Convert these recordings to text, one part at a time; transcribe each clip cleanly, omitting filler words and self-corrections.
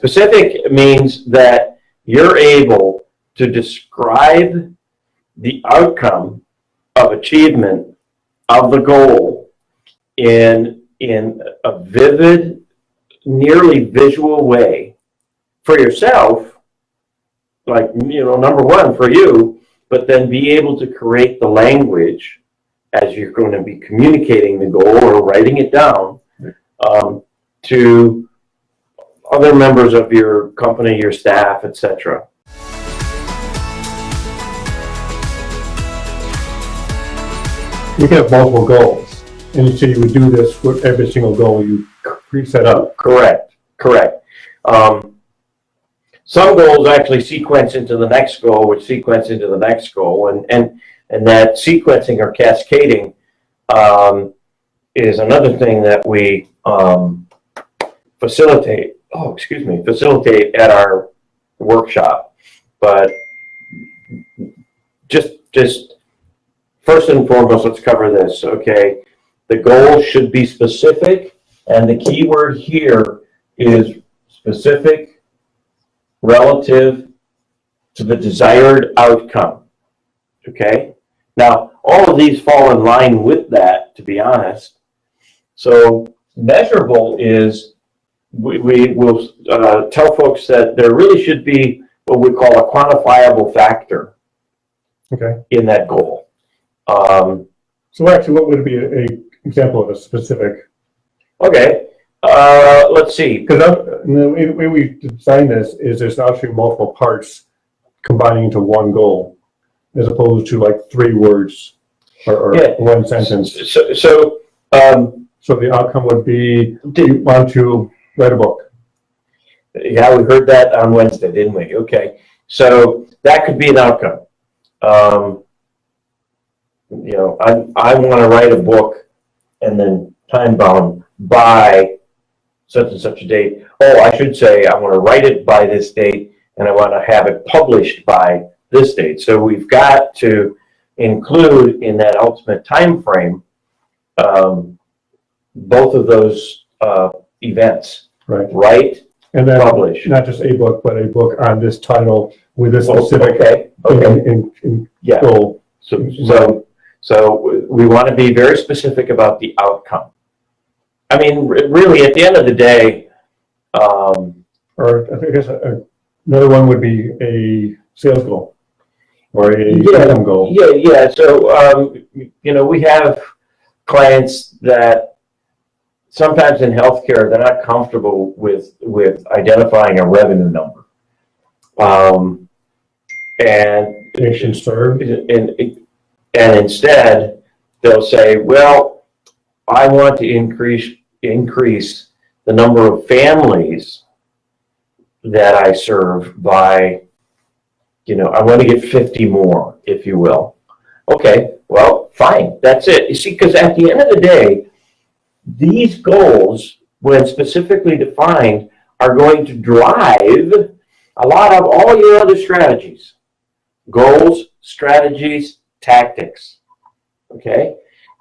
Specific means that you're able to describe the outcome of achievement of the goal in a vivid, nearly visual way for yourself, like, number one for you, but then be able to create the language as you're going to be communicating the goal or writing it down to other members of your company, your staff, etc. You can have multiple goals, and you say you would do this for every single goal you pre-set up. Correct. Some goals actually sequence into the next goal, which sequence into the next goal, and that sequencing or cascading is another thing that we facilitate at our workshop. But just first and foremost, let's cover this, okay? The goal should be specific, and the key word here is specific relative to the desired outcome, okay? Now, all of these fall in line with that, to be honest. So measurable is, we will tell folks that there really should be what we call a quantifiable factor in that goal. So actually, what would be an example of a specific? Okay, let's see. Because the way we design this is there's actually multiple parts combining into one goal, as opposed to like 3 words or one sentence. So the outcome would be, you want to write a book. Yeah, we heard that on Wednesday, didn't we? Okay, so that could be an outcome. I want to write a book, and then time bound by such and such a date. Oh, I should say I want to write it by this date, and I want to have it published by this date. So we've got to include in that ultimate time frame both of those events. Right? And then publish. Not just a book, but a book on this title with a specific goal. So we want to be very specific about the outcome. I mean, really, at the end of the day, or I guess another one would be a sales goal or a income goal. Yeah. So we have clients that sometimes in healthcare they're not comfortable with identifying a revenue number, and patient served, and instead they'll say, well, I want to increase the number of families that I serve by, I want to get 50 more, if you will. Okay, well, fine, that's it. You see, because at the end of the day, these goals, when specifically defined, are going to drive a lot of all your other strategies. Goals, strategies, tactics. Okay?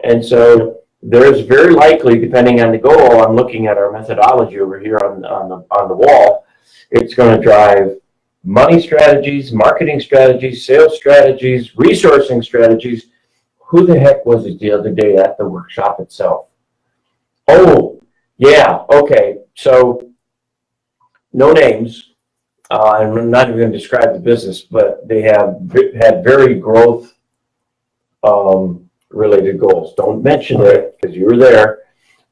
And so there's very likely, depending on the goal, I'm looking at our methodology over here on the wall, it's going to drive money strategies, marketing strategies, sales strategies, resourcing strategies. Who the heck was it the other day at the workshop itself? Oh, yeah, okay. So, no names. I'm not even going to describe the business, but they have had very growth related goals. Don't mention it because you were there.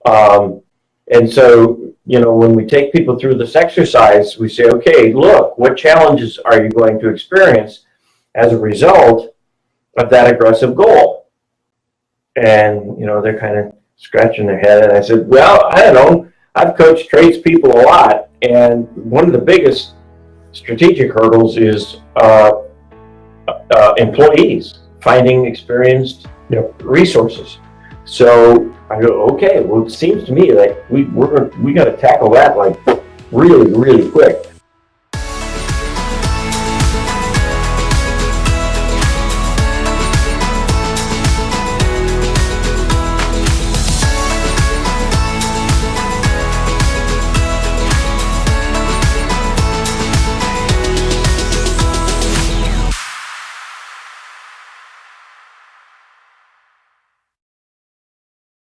And so, when we take people through this exercise, we say, okay, look, what challenges are you going to experience as a result of that aggressive goal? And, they're kind of scratching their head. And I said, well, I don't know. I've coached tradespeople a lot. And one of the biggest strategic hurdles is employees, finding experienced resources. So I go, okay, well, it seems to me like we got to tackle that like really, really quick.